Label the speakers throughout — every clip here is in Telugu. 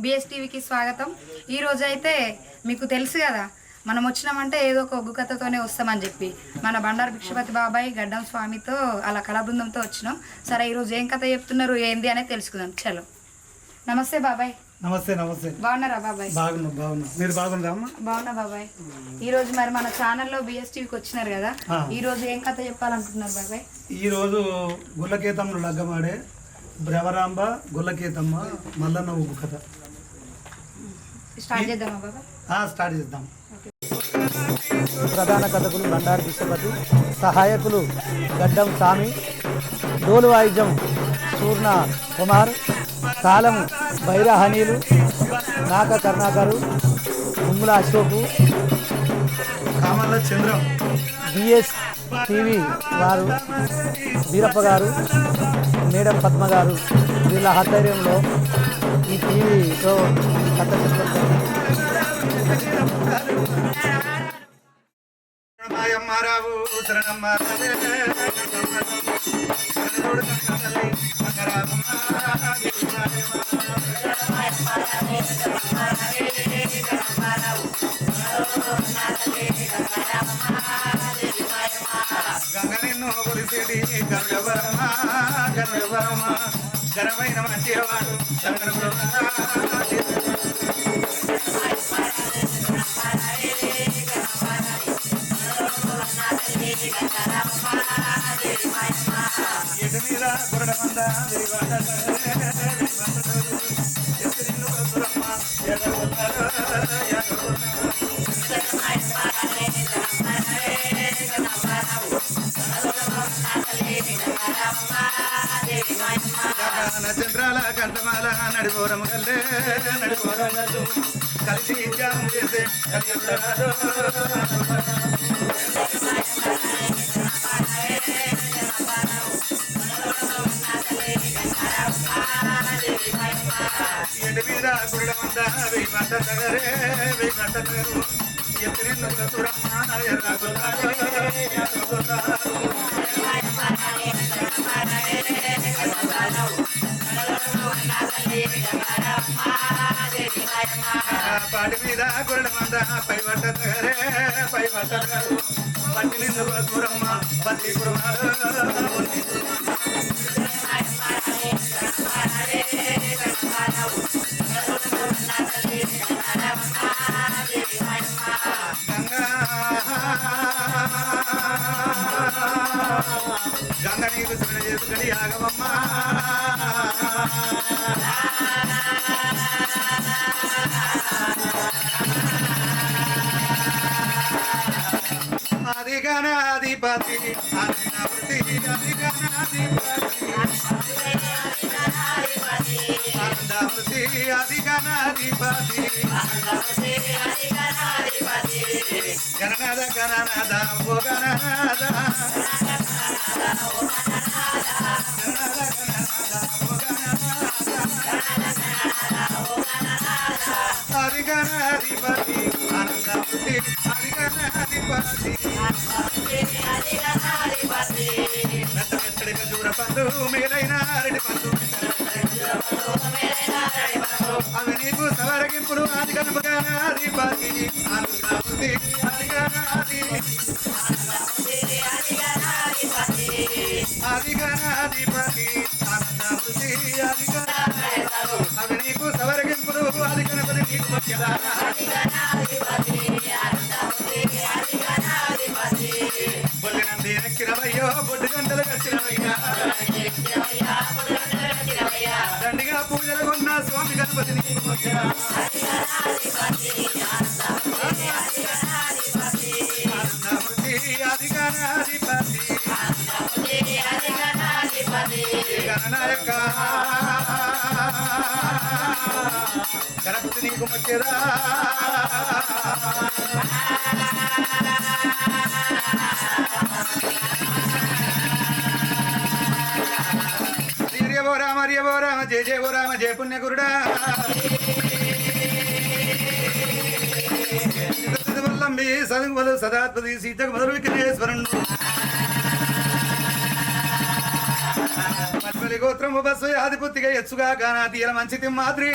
Speaker 1: బిఎస్టీవీకి స్వాగతం. ఈరోజు అయితే మీకు తెలుసు కదా, మనం వచ్చినామంటే ఏదో ఒక ఒగ్గు కథతోనే వస్తామని చెప్పి మన బండారు భిక్షపతి బాబాయ్ గడ్డం స్వామితో అలా కళా బృందంతో వచ్చినాం. సరే, ఈరోజు ఏం కథ చెప్తున్నారు ఏంది అనేది తెలుసుకుందాం. చలో. నమస్తే బాబాయ్.
Speaker 2: నమస్తే. నమస్తే.
Speaker 1: బాగున్నారా బాబాయ్?
Speaker 2: బాగున్నా. మీరు బాగున్నారా?
Speaker 1: బాగున్నా బాబాయ్. ఈ రోజు మరి మన ఛానల్లో బిఎస్టీవీకి వచ్చినారు కదా, ఈ రోజు ఏం కథ చెప్పాలనుకుంటున్నారు బాబాయ్?
Speaker 2: ఈ రోజు గుల్లకేతమ్మను లగ్గమాడే బ్రవరాంబ గుల్లకేతమ్మ మల్లన్న ఉగ్గు కథ
Speaker 1: స్టార్ట్ చేద్దామా బాబాయ్?
Speaker 2: స్టార్ట్ చేద్దాం.
Speaker 3: ప్రధాన కథకులు బండారు భిక్షపతి, సహాయకులు గడ్డం స్వామి, డోలు వాయిద్యం సూర్ణ కుమార్, తాళము బైరహనీలు, నాక కరుణాకరు, ఉమ్ముల అశోకు,
Speaker 2: కామల్ల చంద్రం,
Speaker 3: బిఎస్ టీవీ వారు, వీరప్ప గారు, మేడం పద్మ గారు, వీళ్ళ ఆధ్వర్యంలో ఈ టీవీతో కథ చెప్పడం.
Speaker 2: గరమైన మంచివాడు ఎటు మీద గురడ మంద చంద్రాల కంఠమాల నడిపోరం కల్లే నడిపోరం కలిసి త్యాగం చేసే ఎండు మీద గురుడ మంద వెయ్యి మంట తగరే వెయ్యి మంట తగరు ఎత్తిరెన్ను చూడమ్మ పాటి మీద గురడ మంద పై పట్ట తగరే పై పట్ట తగరు పట్టి నిందు చూడమ్మ పత్తి కురుమాలు గంగ నీకు శరణ చేసుకుని ఆగమమ్మ అధిగణాధిపతి అధిపతి అధిగణాధిపతి అధిగణాధిపతి గణనాథ గణనాథ ఓ గణనాథ అధిగణాధిపతి అనంతమూర్తి అధిగణాధిపతి మెత్తడి ఖర్జూర పండు మేలైన అరటి పండు అవి నీకు సవరగింపుడు అధిగణాధిపతి అనంతమూర్తి అధిగణాధిపతి అధిగణాధిపతి అనంతమూర్తి అవి నీకు సవరగింపుడు అధిగణపతి నీకు ముఖ్యదా బొల్లినంది ఎక్కినవయ్యో బొడ్డు గంటలు కట్టినవయ్యా దండిగా పూజలు కొన్న స్వామి గణపతి నీకు ముఖ్యదా అనంతమూర్తి అధిగణాధిపతి గణనాయక గణపతి నీకు ముఖ్యదా హరి ఓ రామ జయ జయ ఓ రామ జయ పుణ్య గురుడా వల్లంబి సదుగులు సదాత్పతి సీతకు మొదలు విఘ్నేశ్వరుడు మధ్మలి గోత్రము బస్సు ఆదిపుత్తిగా ఎచ్చుగా గానా తీర మంచి తిమ్మాద్రి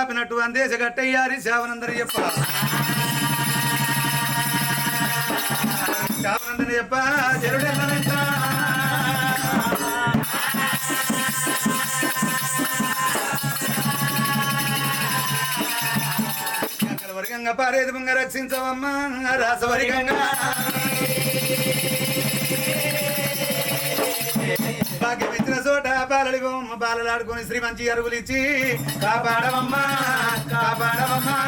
Speaker 2: ఆపినట్టు అందేశ గట్టయ్యారి శావనందరి చెప్ప శావనందని చెప్ప జరుడెల్లనంట వర్గంగా పారేది ముంగ రక్షించవమ్మా రాసవర్గంగా భాగ్యం ఇచ్చిన చోట బాలడిగోమ్మ బాలలాడుకొని శ్రీ మంచి అరుగులు ఇచ్చి కాపాడవమ్మా కాపాడవమ్మా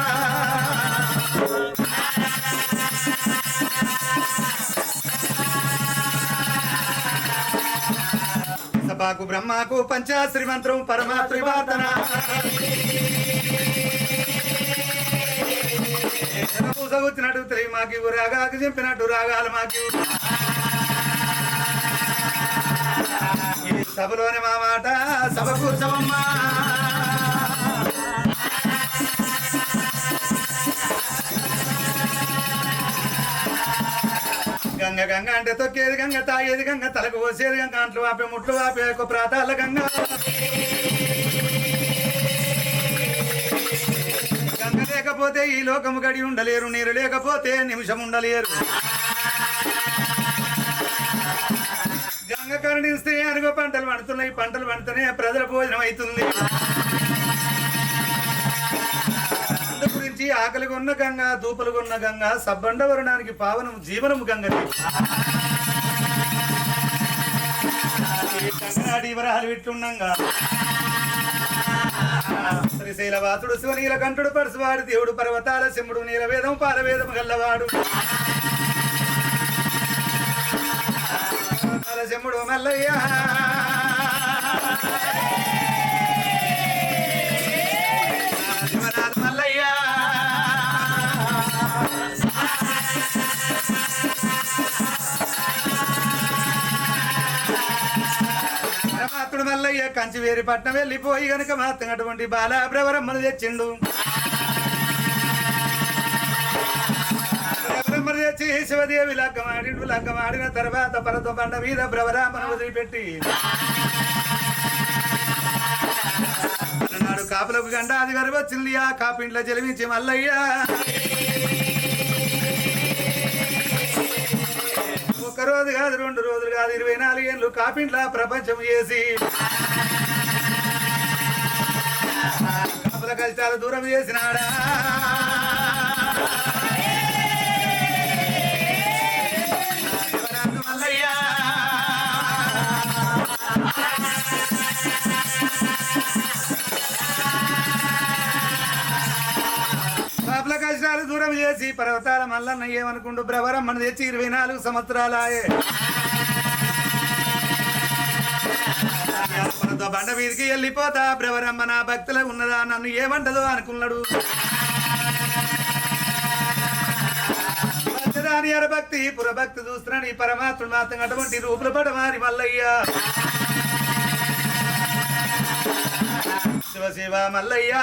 Speaker 2: సభకు బ్రహ్మకు పంచాశ్రీ మంత్రం పరమాత్రి వార్తన పూసగుచ్చినట్టు తెలివి మాకి రాగాకు చెప్పినట్టు రాగాలు మాకి ఇది సభలోనే మా మాట సభ కూర్చోమ్మా గంగ గంగ అంటే తొక్కేది గంగ తాగేది గంగ తలకు పోసేది గంగ అంట్లు వాపే ముట్లు వాపే ఒక ప్రాతాల గంగ గంగ లేకపోతే ఈ లోకము గడి ఉండలేరు నీరు లేకపోతే నిమిషం ఉండలేరు గంగ కరుణిస్తే అనుగో పంటలు పండుతున్నాయి పంటలు పండుతూనే ప్రజల భోజనం అవుతుంది అందు గురించి ఆకలి కొన్న గంగ దూపలు కొన్న గంగ సబ్బండ వరుణానికి పావనం జీవనము గంగది గంగనాడి వరహాలు విట్లుండంగా శ్రీశైల వాసుడు శివనీల కంఠుడు పరశువాడు దేవుడు పర్వతాల సింహుడు నీలవేదం పాలవేదం గల్లవాడు సింహుడు మల్లయ్య శివనాథ్ మల్లయ్య పరమాత్ముడు మల్లయ్య కంచివేరి పట్నం వెళ్ళిపోయి గనుక మాత్రం అటువంటి బాలబ్రవరమ్మను తెచ్చిండు బ్రహ్మను తెచ్చి శివదేవి లగ్గమాడిండు లగ్గమాడిన తర్వాత పరత బండ మీద బ్రవరామను వదిలిపెట్టి నాడు కాపులకు గండాది గారు వచ్చింది ఆ కాపింట్ల జలిమించి మల్లయ్య ఒక్క రోజు కాదు 2 రోజులు కాదు 24 ఏళ్ళు కాపింట్ల ప్రపంచం చేసి కాపుల కష్టాలు దూరం చేసినాడా మల్లయ్య కాపుల కష్టాలు దూరం చేసి పర్వతాల మల్లన్న ఏమనుకుంటూ బ్రవరమ్మను తెచ్చి 24 సంవత్సరాలాయే బండ మీదకి వెళ్ళిపోతా బ్రవరమ్మ నా భక్తుల ఉన్నదా నన్ను ఏమంటదో అనుకున్నాడు భక్తదాని అరభక్తి పురభక్తి చూస్తున్నాడు ఈ పరమాత్ముడు మాత్రం అటువంటి రూపులు పడమారి మల్లయ్య శివ శివ మల్లయ్య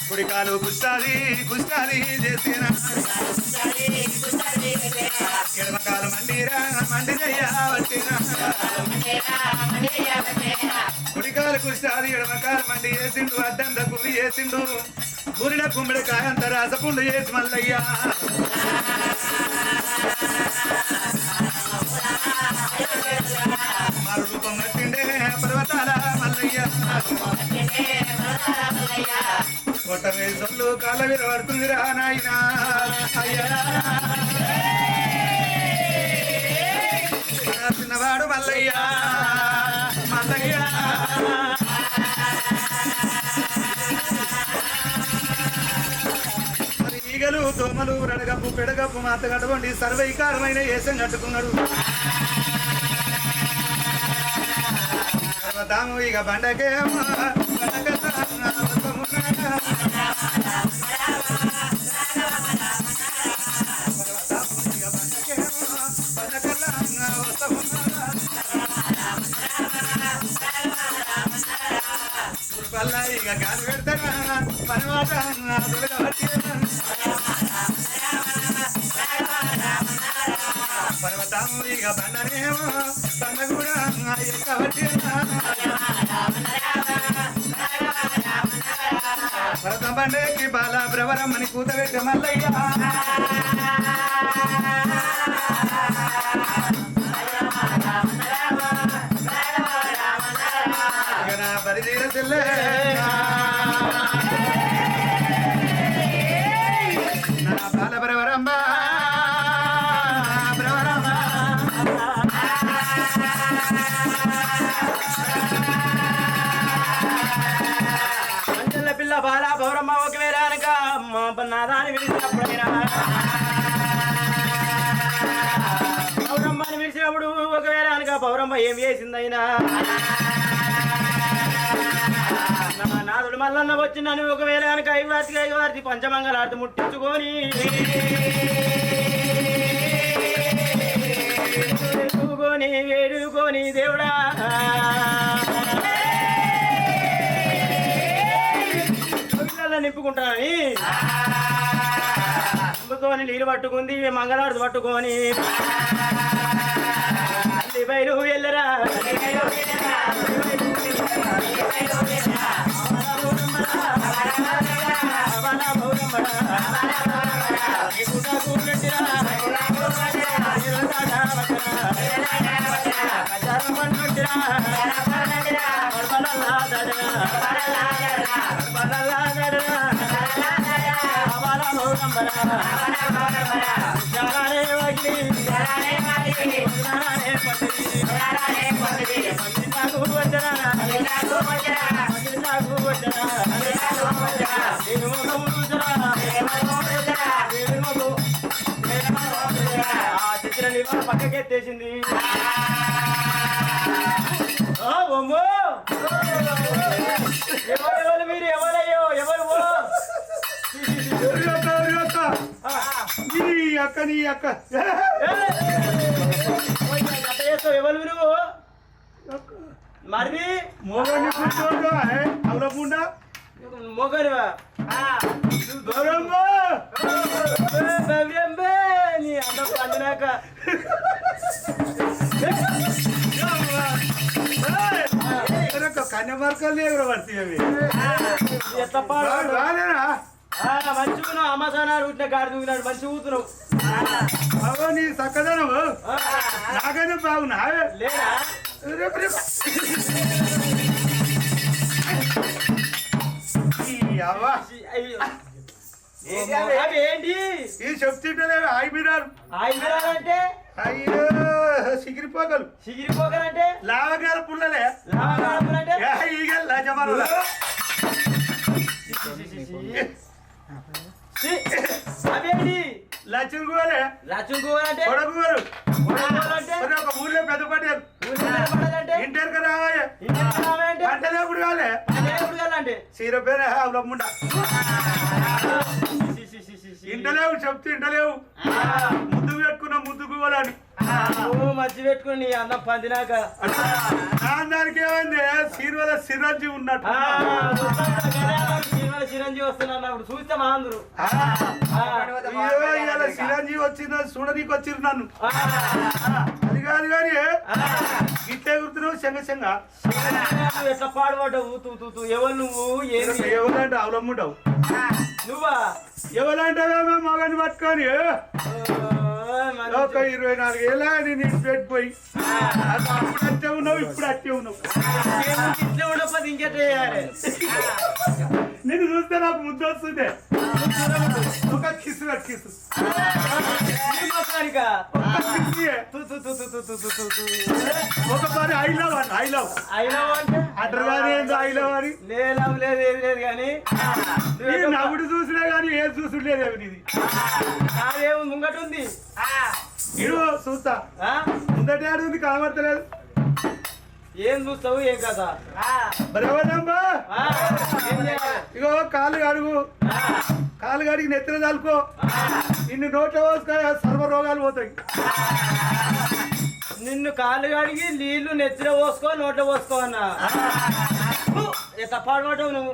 Speaker 2: కుడికాలు కుష్టాది కుష్టాది చేసిన ఎడమకాలు మండిరా మండినయ్యా వచ్చిన కుడికాలు కుష్టాది ఎడమకాలు మండి వేసిండు అడ్డంద గురి వేసిండు గురిన కుమ్మిడికాయ అంత రాసపుండు చేసి మల్లయ్యా మారు రూపం నచ్చిండే పర్వతాల మల్లయ్య కొట్ట వేసొల్లు కాళ్ళ విరవడుతుందిరా నాయన చిన్నవాడు మల్లయ్య మల్లయ్య ఈగలు దోమలు రడగప్పు పెడగప్పు మాత కట్టుకోండి సర్వైకారమైన ఏసం కట్టుకున్నాడు పర్వతాము ఇక బండకేమో కాదు పెడతారా పనమాట పర్వతాము ఇక బండనేమో బండ కూడా ఎక్కబట్టి పర్వతం బండేకి బాల బ్రవరమ్మని కూతబెట్ట మల్లయ్య పరిధీర చెల్లె నా బాల బ్రవరమ్మ బ్రవరమ్మ
Speaker 4: మంచల్ల పిల్ల బాల పౌరమ్మ ఒకవేళ అనక నాదాన్ని విడిచినప్పుడైనా పౌరమ్మని విడిచినప్పుడు ఒకవేళ అనక పౌరమ్మ ఏం చేసిందైనా నా నాదుడు మల్లన్న వచ్చిందని ఒకవేళ అనక ఐవార్తి పంచమంగళార్తి ముట్టించుకొని వేడుకొని దేవుడా నింపుకుంటానని నింపుకొని నీళ్ళు పట్టుకుంది మంగళార్తి పట్టుకొని తల్లి బయలు వెళ్ళరా పక్కకెత్తేసింది ఎవరు మీరు ఎవరయ్యో ఎవరు
Speaker 2: నీ అక్క
Speaker 4: ఎవరు నువ్వు మరి
Speaker 2: మోగని కూర్చోడు అవలకుండా
Speaker 4: మొగనివా నీ అన్న పండినాక
Speaker 2: కన్యమార్కాలు ఎవరు పడుతుంది అవి
Speaker 4: ఎంత మంచిగా అమ్మసానాడు ఉట్టిన గాడి దూకినాడు మంచి ఊతున్నావు
Speaker 2: అవో నీ చక్కదనం నాకైనా బాగున్నా
Speaker 4: లేదా అవి ఏంటి
Speaker 2: ఇది చెప్తుంటే ఆయిబిరారు
Speaker 4: అంటే
Speaker 2: అయ్యో సిగిరిపోగలు
Speaker 4: సిగిరిపోగలంటే
Speaker 2: లావగాల పుల్లలే
Speaker 4: లావగాలంటే
Speaker 2: ఈగ లజమరు
Speaker 4: అవేంటి
Speaker 2: లచ్చుకోలే
Speaker 4: లచ్చుకోవాలంటే
Speaker 2: కొడగురు
Speaker 4: అంటే
Speaker 2: ఒక ఊళ్ళో పెద్ద పడ్డారు ఇంటర్ రావాయే అంటే ఎప్పుడు కాలే
Speaker 4: అంటే
Speaker 2: చీర పేరే అవలమ్ముండ ఇంటలేవు చెప్తే ఇంటలేవు ముద్దు పెట్టుకున్న ముద్దు గువ్వాలని
Speaker 4: మధ్య పెట్టుకుని నీ అన్నం పందినాక
Speaker 2: దానికి ఏమైంది సీరువల సిరంజి ఉన్నట్టు
Speaker 4: చిరంజీవి వస్తున్నప్పుడు చూస్తే మా అందరు
Speaker 2: సిరంజీ వచ్చింది చూడనీకి వచ్చిరు నన్ను అది కాదు కానీ గిట్టే గుర్తున్నావు శంగ
Speaker 4: ఎట్లా పాడుపడ్డావు తూ ఎవరు నువ్వు
Speaker 2: ఎవరంటే అవలమ్ముంటావు
Speaker 4: నువ్వా
Speaker 2: ఎవరంటావేమో మగని పట్టుకొని ఒక 24 ఏళ్ళ నేను పెట్టిపోయి అప్పుడు అట్టే ఉన్నావు ఇప్పుడు అట్టే ఉన్నావు
Speaker 4: ఇట్లా ఉండకపోతే ఇంకెట్లా చేయాలి
Speaker 2: నేను చూస్తే నాకు ముద్దు వస్తుంది ఒక కిసు కిసు ఒకసారి ఐ లవ్
Speaker 4: అంటే
Speaker 2: అంటారు ఏందో ఐ లవ్ అని
Speaker 4: లేదు లేదు ఏది లేదు కానీ
Speaker 2: నవ్వుడు చూసినా కానీ ఏది చూసులేదు ఇది
Speaker 4: నాదేమో ముంగట ఉంది
Speaker 2: ఇడు చూస్తా ముందటి ఆడు ఉంది కనబడతలేదు
Speaker 4: ఏం చూస్తావు ఏం కదా
Speaker 2: బరవనమ్మా ఇగో కాలు అడుగు కాలు గడికి నెత్తిన చల్లుకో నిన్ను నోట్లో పోసుకో సర్వ రోగాలు పోతాయి
Speaker 4: నిన్ను కాళ్ళు కడిగి నీళ్లు నెత్తిన పోసుకో నోట్లో పోసుకో అన్నా ఎంత పాడుపడ్డావు నువ్వు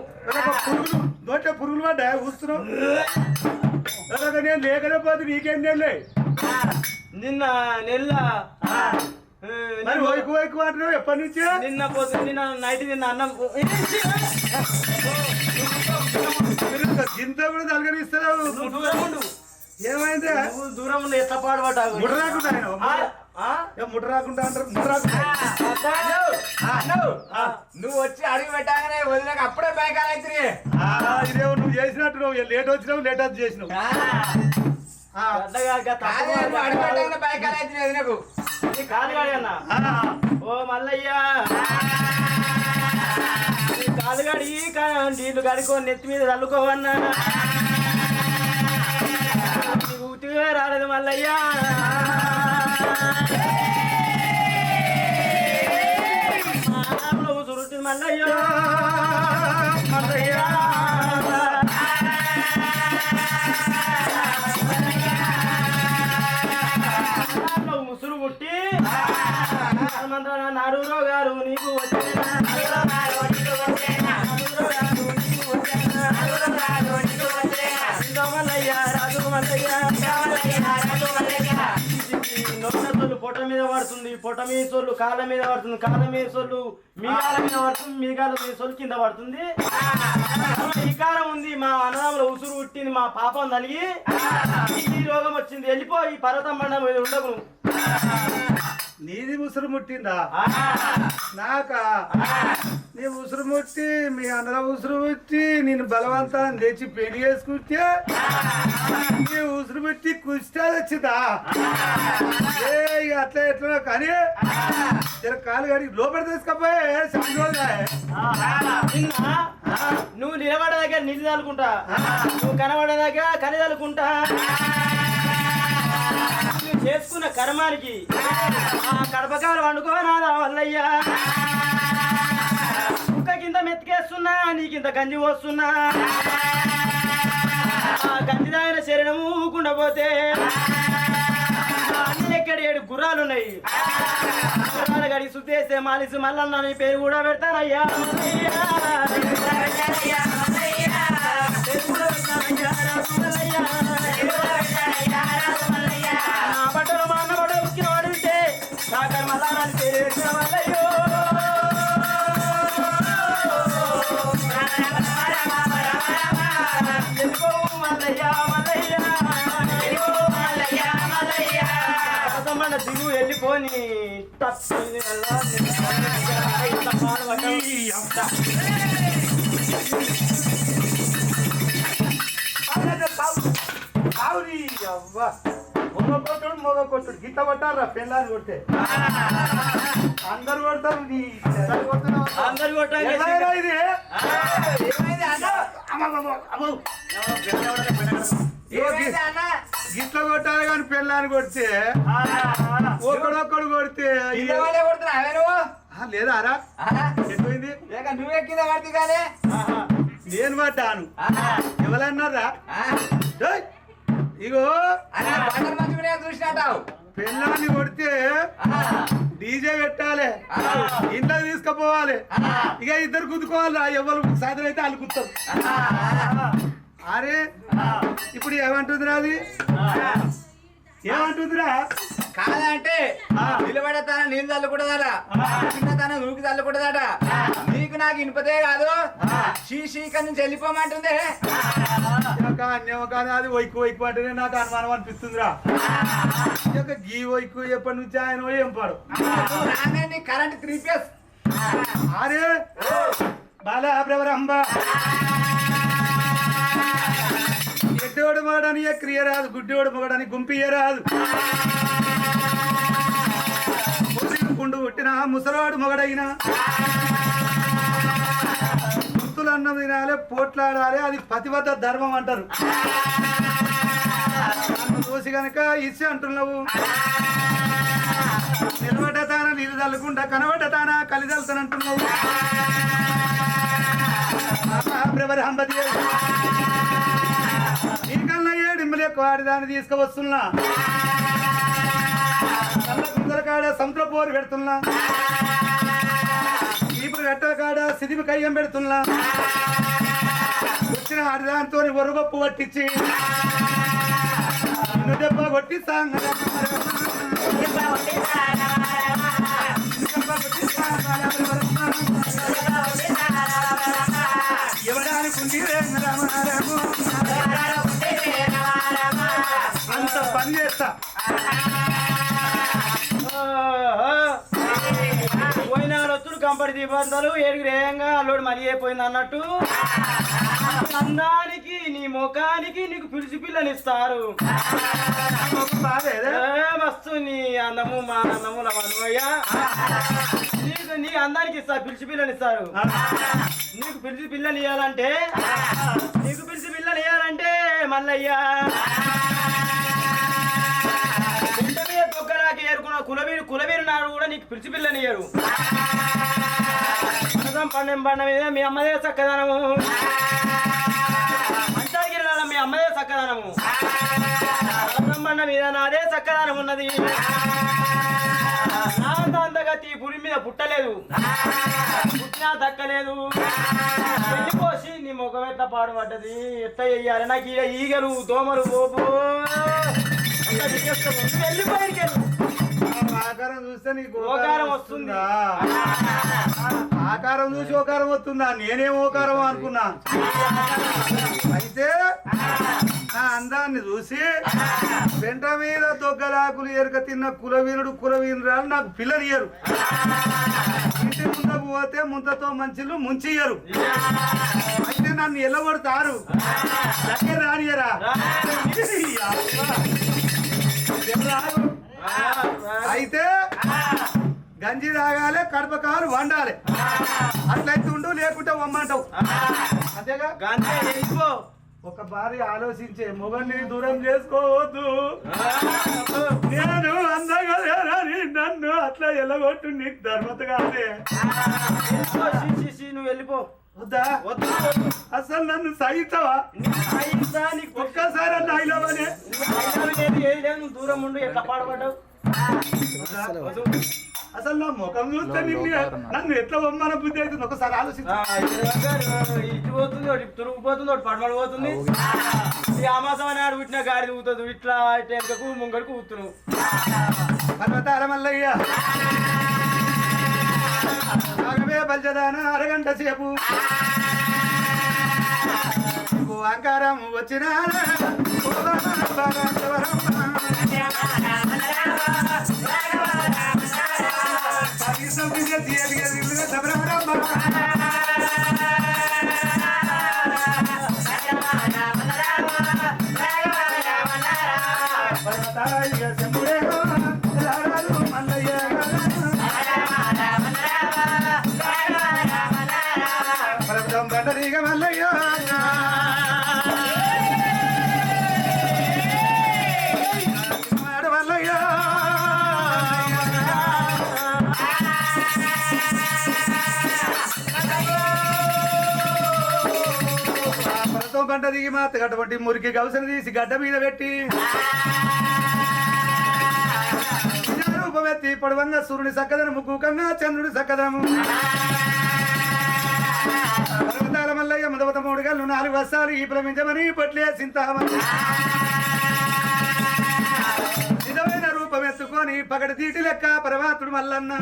Speaker 2: పురుగులు నోట్ల పురుగులు పడ్డా కూస్తున్నావు నేను లేకపోతే నీకేం నెల్లే
Speaker 4: నిన్న నెల్ల
Speaker 2: మరి వైకు వైకు అంటున్నావు ఎప్పటి నుంచి
Speaker 4: నిన్న నైట్ నిన్న అన్నం
Speaker 2: గింత కూడా తలగనిస్తున్నావు ఏమైంది
Speaker 4: దూరం ఉండి ఎట్లా పాడుపడ్డావు
Speaker 2: ముట్ట రాకుండా ముట్ట రాకుండా అంటారు ముట్ట రాకుండా
Speaker 5: నువ్వు వచ్చి అడుగు పెట్టగానే వదిలేక అప్పుడే బైకాలు అయితే
Speaker 2: ఇదేమో నువ్వు చేసినట్టు నువ్వు లేట్ వచ్చినావు లేట్ వచ్చి చేసినావు
Speaker 5: అడుగు పెట్టగానే బైకాలు అయితే వదిలేకు
Speaker 4: కాదు అన్న ఓ మల్లయ్య కాదు గడి నీళ్ళు కడుకో నెత్తి మీద చల్లుకోవన్నా నీకు ఉతిగా రాలేదు మల్లయ్య చురుతుంది మల్లయ్య మల్లయ్య ముసురు పుట్టి నారూరో గారు నీకు నొట్టలు పొట్ట మీద పడుతుంది పొట్ట మీద సొల్లు కాళ్ళ మీద పడుతుంది కాళ్ళ మీద సొల్లు మీ కాళ్ళ మీద పడుతుంది మీ కాళ్ళ మీద సొల్లు కింద పడుతుంది వికారం ఉంది మా అన్నదమ్ముల ఉసురు పుట్టింది మా పాపం తలిగి ఈ రోగం వచ్చింది వెళ్ళిపో ఈ పర్వతం బండ మీద ఉండకు
Speaker 2: నీది ఉసురు ముట్టిందా నాకా నీ ఉసురు ముట్టి మీ అన్నల ఉసురు ముట్టి నేను బలవంతాన్ని తెచ్చి పెళ్లి చేసుకుంటే నీ ఉసురు ముట్టి కుష్టి వచ్చిందా ఏ అట్లా ఎట్లా కానీ కాలు గడి లోపల తీసుకపోయే
Speaker 4: నువ్వు నిలబడే దగ్గర నిధి తలుకుంటా నువ్వు కనబడే దగ్గర కని తలుకుంటా నువ్వు చేసుకున్న కర్మానికి ఆ కడపకాలు వండుకోనాదా వల్లయ్యా కుక్క కింద మెతికేస్తున్నా నీకింత గంజి పోస్తున్నా ఆ గంజి దాగిన శరీరం ఊకుండా పోతే అన్ని ఎక్కడ 7 గుర్రాలు ఉన్నాయి గుర్రాలు గడికి సుత్తేస్తే మాలిసి మల్లన్న నీ పేరు కూడా పెడతానయ్యా నా బట్టలు మా అన్న బట్ట ఉక్కిన వాడితే సాగర్ మల్లన్న పేరు పెట్టిన వల్లయ్యో దిగు వెళ్ళిపోని
Speaker 2: మొగ కొట్టుడు గిట్ట కొట్టారా పెళ్ళాన్ని కొడితే అందరు కొడతారు
Speaker 4: అందరు కొట్టాలి
Speaker 2: ఇది గిట్ల కొట్టాలి కానీ పెళ్ళాన్ని కొడితే ఒకడొక్కడు కొడితే లేదా రా ఎట్టింది
Speaker 5: నువ్వే కింద పడుతుంది కానీ
Speaker 2: నేను పడ్డాను ఎవరన్నారా ఇగో
Speaker 5: చూసినట్టావు
Speaker 2: పెళ్ళాన్ని కొడితే డీజే పెట్టాలి ఇంట్లో తీసుకుపోవాలి ఇక ఇద్దరు గుద్దుకోవాలి ఎవరు సాధన అయితే వాళ్ళు గుర్తారు అరే ఇప్పుడు ఏమంటుందిరా అది ఏమంటుందిరా
Speaker 5: కాదంటే నిలబడతాన నీళ్ళు చల్లకూడదట చిన్నతన నూకి చల్లకూడదట నీకు నాకు ఇనుపతే కాదు శీశీక నుంచి వెళ్ళిపోమంటుంది
Speaker 2: కానీ అది వైకు వైకు అంటేనే నాకు అనుమానం అనిపిస్తుందిరా గీ వైకు ఎప్పటి నుంచి ఆయన ఏం పాడు
Speaker 5: కరెంట్ 3 ఫేస్
Speaker 2: అరే బాలా బ్రవరంబ ఎడ్డోడు మగడని క్రియ రాదు గుడ్డోడు మగడని గుంపియరాదు కుండు పుట్టిన ముసలాడు మగడైనా గుర్తులు అన్నం తినాలి పోట్లాడాలి అది పతివద్ద ధర్మం అంటారు నన్ను చూసి కనుక ఇచ్చి అంటున్నావు నిలబడ్డతాన నీళ్ళు చల్లకుండా కనబడ్డతానా కలిదలుతానంటున్నావు బ్రవరంబది నీకన్నా 7 ఇంబలు ఎక్కువ ఆడిదాన్ని తీసుకువస్తున్నా కళ్ళ కుందల కాడ సముద్ర పోరు పెడుతున్నా ఈ ఇప్పుడు గట్టల కాడ సిదిమి కయ్యం పెడుతున్నా వచ్చిన ఆడదాంతో ఒరుగొప్పు పట్టించి నిన్ను దెబ్బ కొట్టి ఎవడానికి అంత పని చేస్తా
Speaker 4: పోయిన రొత్తులు కంపడి దీపాంతాలు ఏడికి రేయంగా అల్లుడు మనీ అయిపోయింది అన్నట్టు అందానికి నీ ముఖానికి నీకు పిలిచి పిల్లనిస్తారు మస్తు నీ అందము మా అందము మనయ్యా నీకు నీ అందానికి ఇస్తారు పిలిచి పిల్లనిస్తారు నీకు పిలిచి పిల్లని ఇవ్వాలంటే మల్లయ్యా తొక్కలాకి ఏరుకున్న కులవీరు నాడు కూడా నీకు పిలిచి పిల్లనియ్యరు పండెం పండ మీద మీ అమ్మదే చక్కదనము మంచాగిరిలో మీ అమ్మదే చక్కదనము పండ మీద నాదే చక్కదనం ఉన్నది నాంతగా ఈ పురి మీద పుట్టలేదు పుట్టినా దక్కలేదు వెళ్ళిపోసి నీ ముఖం ఎట్లా పాడుపడ్డది ఎట్లా చెయ్యాలి నాకు ఈగలు దోమలు ఓపు వెళ్ళిపోయి
Speaker 2: ఆకారం చూస్తే నీకు
Speaker 4: ఓకారం వస్తుందా
Speaker 2: ఆకారం చూసి ఓకారం వస్తుందా నేనేం ఓకారం అనుకున్నా అయితే నా అందాన్ని చూసి వెంట మీద దొగ్గలాకులు ఎరక తిన్న కులవీనురాలు నాకు పిల్లనియ్యరు ఇంటి ముందుకు పోతే ముంతతో మంచిలు ముంచియ్యరు అయితే నన్ను ఎల్లగొడతారు దగ్గర రానియరా అయితే గంజి తాగాలి కడప కాలు వండాలి అట్లయితే ఉండు లేకుంటే వమ్మంటావు అంతేగా ఒక భార్య ఆలోచించే మొగన్ని దూరం చేసుకోవద్దు నేను అందంగా లేనని నన్ను అట్లా ఎల్లగొట్టు నీకు ధర్మత కాదే
Speaker 4: నువ్వు వెళ్ళిపో
Speaker 2: వద్దా అసలు నన్ను సహిస్తావా ఒక్కసారి అన్న అయిలోనే
Speaker 4: నువ్వు దూరం ఉండు ఎట్లా పాడబడ్డావు
Speaker 2: అసలు నా ముఖం చూస్తే నన్ను ఎట్లా బొమ్మన బుద్ధి అవుతుంది ఒకసారి ఆలోచించు
Speaker 4: ఇటు పోతుంది ఒకటి తురుగుపోతుంది ఒకటి పడమడ పోతుంది ఈ అమాసం అని ఆడు పుట్టిన గాడి ఊతుంది ఇట్లా వెనకకు ముంగడుకు ఊతున్నావు
Speaker 2: పర్వతాల మల్లయ్య బల్జదాన అరగంట సేపు అహంకారం వచ్చిన మల్లయ్య పంట దిగి మా అత్తగడ్డబట్టి మురికి గవసన తీసి గడ్డ మీద పెట్టి రూపమెత్తి పొడవంగా సూర్యుని సక్కదనము కూకంగా చంద్రుడి సక్కదనము పర్వతాల మల్లయ్య మొదవత 3 గళ్ళు 4 వర్షాలు ఈ ప్రమించమని పొట్లే చింతామని నిజమైన రూపమెత్తుకొని పగటి తీటి లెక్క పరమాత్ముడు మల్లన్న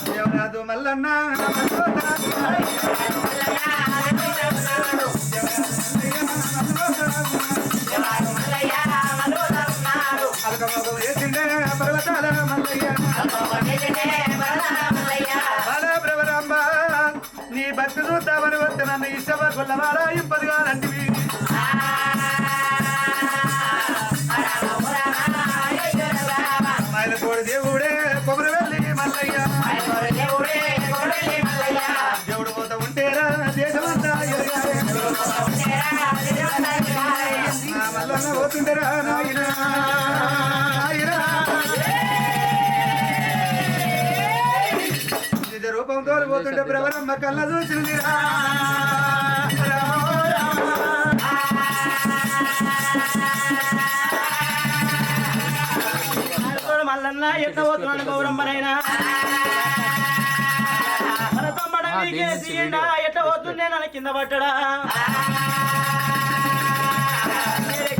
Speaker 2: దేవరాజు మల్లన్న పర్వతాల మల్లయ్య నీ భక్తి చూద్దామని వస్తే నన్ను ఇష్టమ కొల్లవారా ఇంపదిగా నంటివి మైలకోడి దేవుడే కొబ్బరి వెళ్ళి మల్లయ్య దేవుడు పోత ఉంటేరా దేశమంతా మల్లన్న పోతుంటేరా నాయన నిజ రూపంతో పోతుంటే ప్రవరమ్మ కళ్ళ చూసిందిరా
Speaker 4: మల్లన్న ఎట్లా పోతున్నాడు గౌరమ్మనైనా కేసి ఎండా ఎట్లా పోతుండే నన్ను కింద పట్టడా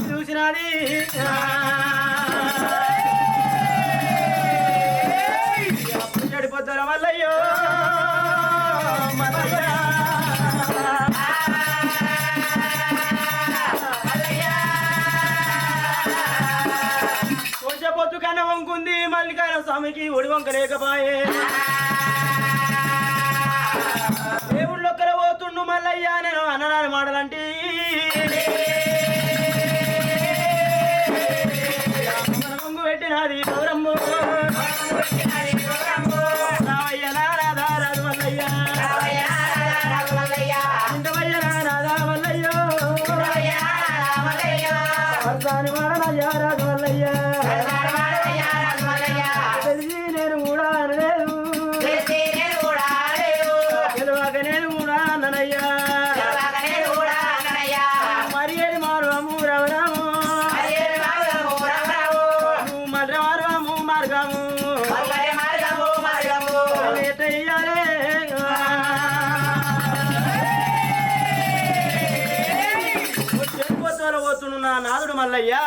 Speaker 4: చూసినది చెడిపోతారా మల్లయ్యో పొద్దు కన్నా వంకుంది మల్లికాయన స్వామికి ఒడి వంక లేకపాయే దేవుళ్ళొక్కర పోతుండు మల్లయ్య నేను అన్ననాడు మాటలంటే వంగు పెట్టినది గౌరమ్మ రావయ్య నారాధా రాజు మల్లయ్య ఇంతవయ్య నారాధా మల్లయ్యో వర్షాని మాడనయ్య రాజు మల్లయ్య తెలిసి నేను కూడా అనలేదు గెలవాక నేను కూడా అన్నయ్యా మరి ఏది మారువాము రవరాము మర్ర మారువాము మార్గము ఎట్టయ్యాలే చెప్పుకోతోల పోతున్నా నా నాదుడు మల్లయ్యా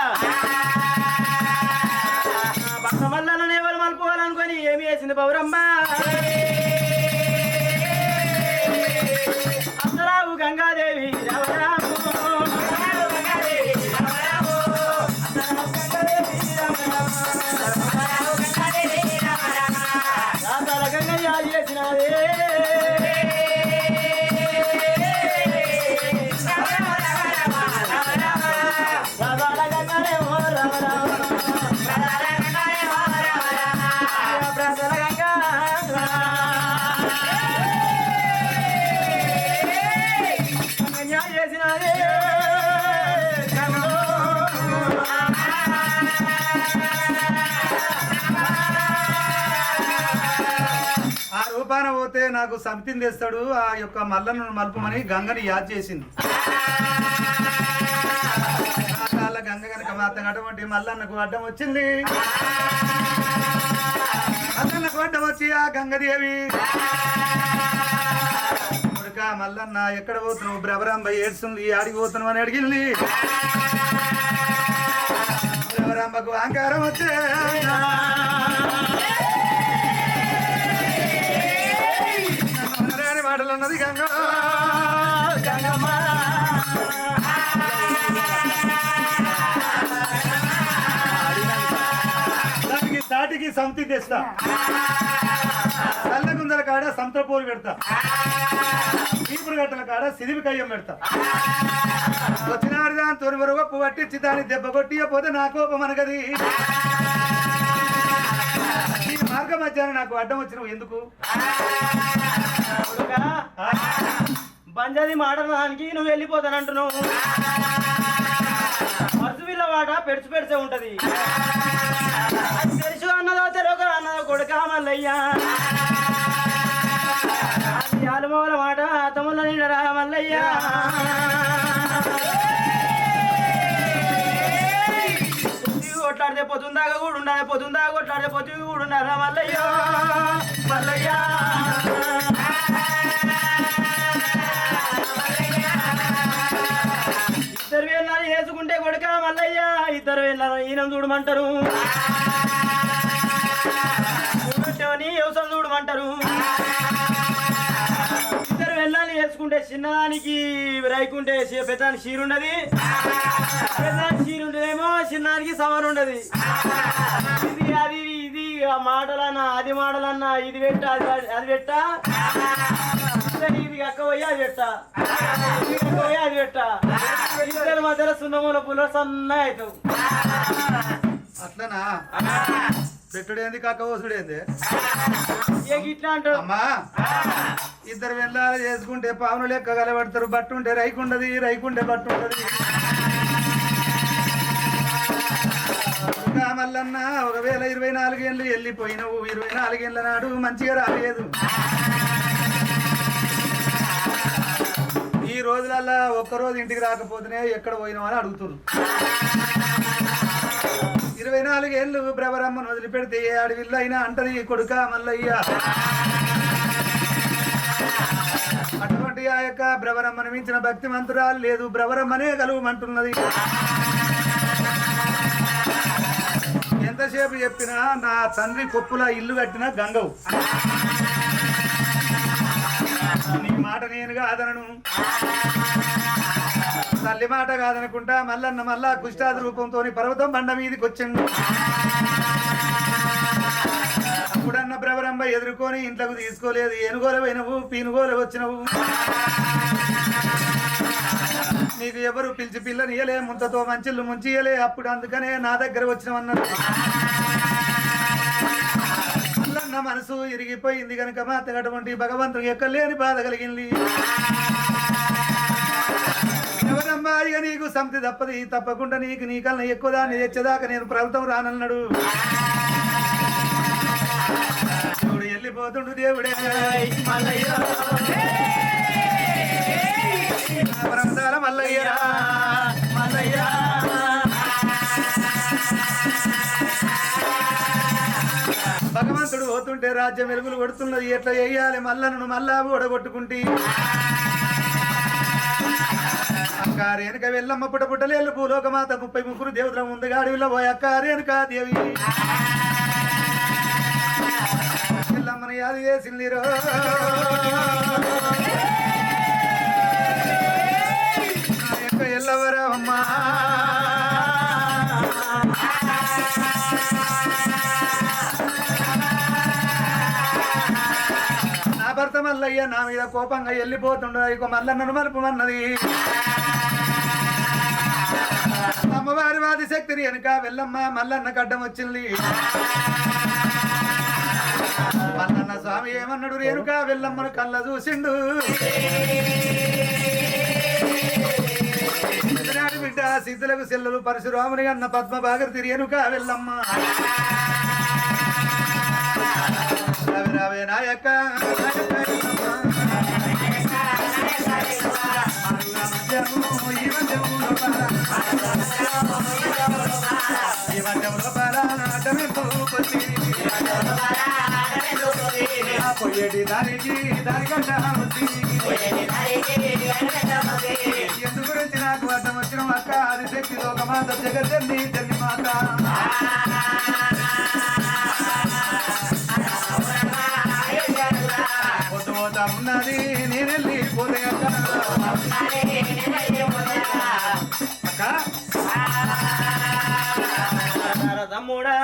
Speaker 4: భక్త మల్లన్న ఎవరు మలుపుకోవాలనుకొని ఏమి వేసింది పౌరమ్మ అసరావు గంగాదేవి రామరాము రాసాల గంగయ్య చేసినదే రాసాల గంగనేమో రామరామ
Speaker 2: ఆ రూపాన పోతే నాకు సమితిని తెస్తాడు ఆ యొక్క మల్లను మలుపమని గంగని యాద్ చేసింది గంగ గనక మాత్రం అటువంటి మల్లన్నకు అడ్డం వచ్చింది మల్లన్నకు అడ్డం వచ్చి ఆ గంగదేవి కొడుక మల్లన్న ఎక్కడ పోతున్నావు బ్రవరాంబ ఏడ్చుంది ఆడికి పోతున్నావు అని అడిగింది బ్రవరాంబకు అహంకారం వచ్చే మాటలు అన్నది గంగ దానికి సాటికి సమితి తెస్తా చల్లగుందల కాడ సంతపోరు పెడతా చీపురు గట్టల కాడ సిరివి కయ్యం పెడతా వచ్చినాడు దాని తొలివరు గొప్ప పట్టించి దాన్ని దెబ్బ కొట్టియపోతే నా కోపం అనగది ఈ మార్గ మధ్యాహ్నం నాకు అడ్డం వచ్చినవు ఎందుకు
Speaker 4: బంజాది మాటడానికి నువ్వు వెళ్ళిపోతానంటున్నావు మరుసువిల్ల వాట పెడిచే ఉంటది తెలుసు అన్నదో తెలుగు అన్నదో కొడుక మల్లయ్య ఆలుమూల మాట తమ్ముళ్ళ నిండరా మల్లయ్య కొట్లాడితే పొద్దుందాకా కూడా ఉండాలి పొద్దుందాకా కొట్లాడితే పొద్దు కూడా ఉండాలా మల్లయ్య మల్లయ్య ఇద్దరు వేళ్ళని వేసుకుంటే కొడుక మల్లయ్య ఇద్దరు వేళ్ళ ఈయన చూడమంటారు వ్యవసాయం చూడమంటారు ఇద్దరు వెళ్ళాలి వేసుకుంటే చిన్నదానికి రైకుంటే పెద్దానికి చీరుండది పెద్దానికి చీరుంటేమో చిన్నదానికి సవర్ ఉండదు ఇది అది ఇది మాటలన్నా అది మాటలన్నా ఇది పెట్ట అది పెట్ట ఇది అక్కబోయి అది పెట్ట అది పెట్ట ఇద్దరు మధ్యలో సున్నమూల పుల్ల సన్న అవుతావు
Speaker 2: అట్లనా పెట్టుడేంది కాక వసుడేంది
Speaker 4: ఇట్లా అంటావు
Speaker 2: అమ్మా ఇద్దరు వెళ్ళాలి చేసుకుంటే పావును లెక్క కలబడతారు బట్టు ఉంటే రైకుండది రైకుంటే బట్టు ఉంటది మల్లన్న ఒకవేళ 24 ఏళ్ళు వెళ్ళిపోయినవు 24 ఏళ్ళ నాడు మంచిగా రాలేదు ఈ రోజులల్లా ఒక్కరోజు ఇంటికి రాకపోతేనే ఎక్కడ పోయినావు అని అడుగుతున్నారు 24 ఏళ్ళు బ్రవరమ్మను వదిలిపెడితే ఏ అడవిల్లో అయినా అంటది కొడుక మల్లయ్య అటువంటి ఆ యొక్క భ్రవరమ్మను మించిన భక్తి మంత్రాలు లేదు, భ్రవరమ్మనే కలుగుమంటున్నది. ఎంతసేపు చెప్పినా నా తండ్రి కొప్పుల ఇల్లు కట్టిన గంగవు, నీ మాట నేను కాదనను, తల్లి మాట కాదనుకుంటా మల్లన్న మళ్ళా కుష్టాది రూపంతో పర్వతం బండ మీదకి వచ్చిండు. అప్పుడన్న భ్రవరంబ ఎదుర్కొని ఇంట్లోకి తీసుకోలేదు. ఏనుగోల పోయినవు, పీనుగోల వచ్చినవు, నీకు ఎవరు పిలిచి పిల్లనియలే, ముంతతో మంచిళ్ళు ముంచియలే, అప్పుడు అందుకనే నా దగ్గర వచ్చినవన్నారు. మల్లన్న మనసు ఇరిగిపోయింది కనుక మాతగటువంటి భగవంతుడికి ఎక్కలేని బాధ కలిగింది. ఎవరమ్మా ఇక నీకు సంతి తప్పది, తప్పకుండా నీకు నీకన్నా ఎక్కువ దాన్ని తెచ్చేదాకా నేను ప్రభుత్వం రానన్నాడు. దేవుడు వెళ్ళిపోతుండు, దేవుడే పరమదాల మల్లయ్య భగవంతుడు పోతుంటే రాజ్యం వెలుగులు కొడుతున్నది. ఎట్లా చేయాలి మల్లను మళ్ళా ఓడగొట్టుకుంటే అక్కారేనుక వెళ్ళమ్మ పుట్ట పుట్టలేళ్ళు భూలోకమాత 33 దేవతల ముందుగా అడవిలో పోయి అక్కారేనుక దేవి వెళ్ళమ్మని యాది చేసింది రో. ఎల్లవరా అమ్మా నా భర్త మల్లయ్య నా మీద కోపంగా వెళ్ళిపోతుండ ఇక మల్లన్నను మలుపుమన్నది. అమ్మవారి వాది శక్తిని వెనుక వెళ్ళమ్మ మల్లన్న గడ్డం వచ్చింది. మల్లన్న స్వామి ఏమన్నాడు, రేణుక వెళ్ళమ్మను కళ్ళ చూసిండు. బిడ్డ సిద్ధులకు సెల్లులు పరశురాముని అన్న పద్మ భాగర్తి రేణుక వెళ్ళమ్మ రవి రావే నాయక పొయ్యేటి దానికి దానికంట ఎందు గురించి నాకు అర్థం వచ్చిన అక్క ఆదిశక్తి లోకమాత జగజ్జన్ని జన్ని మాత పొద్దు పోతా ఉన్నది నేనెళ్ళి పోతే అక్క
Speaker 4: తమ్ముడా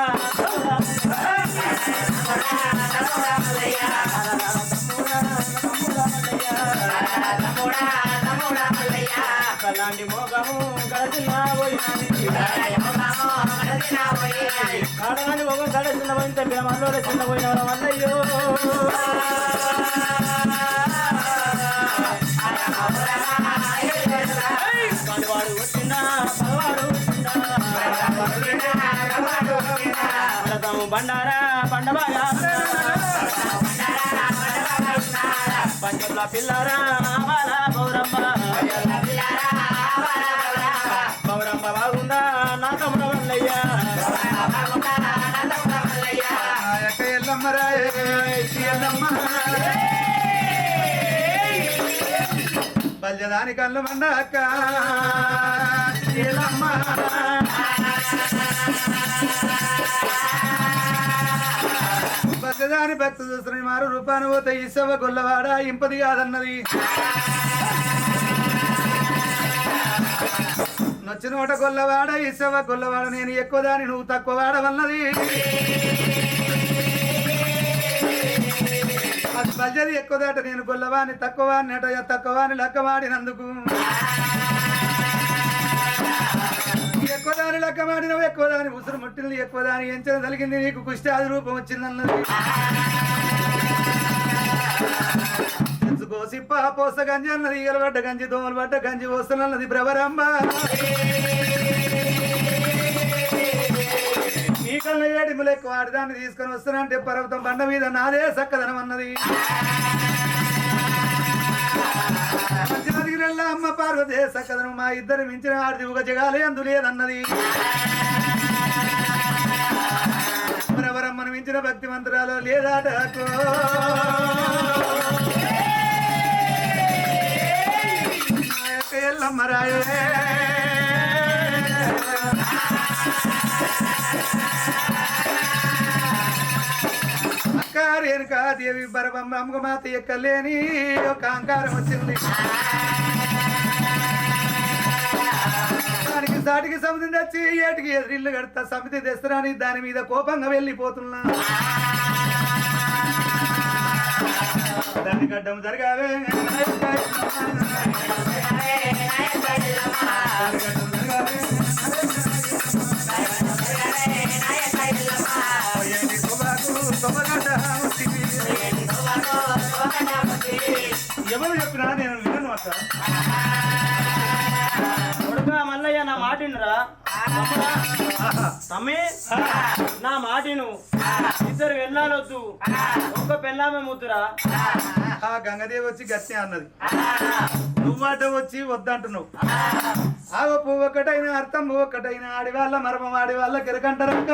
Speaker 4: కలాంటి మోగము గడచిన కాడగాని మొగం గడచిన పోయిన గ్రామంలో చిన్న పోయిన మల్లయ్యో వాడు వచ్చిందా పగవాడు బండారా బండబాగా పంచల పిల్లరా పౌరమ్మ పౌరమ్మ బాగుందా నా తమ్ముడు మల్లయ్య
Speaker 2: బల్జదాని కళ్ళు మండ అక్క బల్జదాని భక్తు చూస్తున్న మారు రూపాను పోతే ఇసవ గొల్లవాడ ఇంపది కాదన్నది. నొచ్చినోట గొల్లవాడ ఇసవ గొల్లవాడ నేను ఎక్కువ దాని నువ్వు తక్కువ వాడవన్నది. అది బల్జది ఎక్కువ దాట నేను గొల్లవాణి తక్కువ నెట తక్కువని లెక్కవాడినందుకు ఎక్కువ దాని లెక్కవాడినవు ఎక్కువ దాని ఉసురు ముట్టింది ఎక్కువ దాని ఎంచిన కలిగింది నీకు కుష్టాది రూపం వచ్చిందన్నది. తెలుసుకో సిప్ప పోస గంజి అన్నది ఈగలు పడ్డ గంజి దోమలు పడ్డ గంజి పోస్తున్నది భ్రవరమ్మ ఈ కళ్ళ ఏడిములు ఎక్కువ ఆడిదాన్ని తీసుకొని వస్తానంటే పర్వతం బండ మీద నాదే సక్కదనం అన్నది. మంచిగా అమ్మ పార్వతే సక్కదనం మా ఇద్దరు మించిన ఆడిది ఒక జగాలే అందులేదన్నది. భ్రవరమ్మను మించిన భక్తి మంత్రాలు లేదాటో ఎల్లమ్మరాయే అక్క రేణుకా దేవి బరబమ్మ అమ్మమాత ఎక్కలేని ఒక అహంకారం వచ్చింది. దానికి సాటికి సమితి తెచ్చి ఏటికి ఎదురిల్లు కడతా సమితి తెస్తరాని దాని మీద కోపంగా వెళ్ళిపోతున్నా. దాన్ని గడ్డం జరగావే ఎవరు చెప్పినా నేను వినను అక్క.
Speaker 4: కొడుకా మల్లయ్య నా మాటినురా తమ్మి నా మాటిను ఇద్దరు వెళ్ళాలొద్దు ఒక్క పెళ్ళామే ముద్దురా.
Speaker 2: ఆ గంగదేవి వచ్చి గట్టి అన్నది, నువ్వాట వచ్చి వద్దంటున్నావు. ఆ పువ్వు ఒక్కటైనా అర్థం ఒక్కటైనా ఆడివాళ్ళ మర్మం ఆడివాళ్ళ కిరకంటారక్క.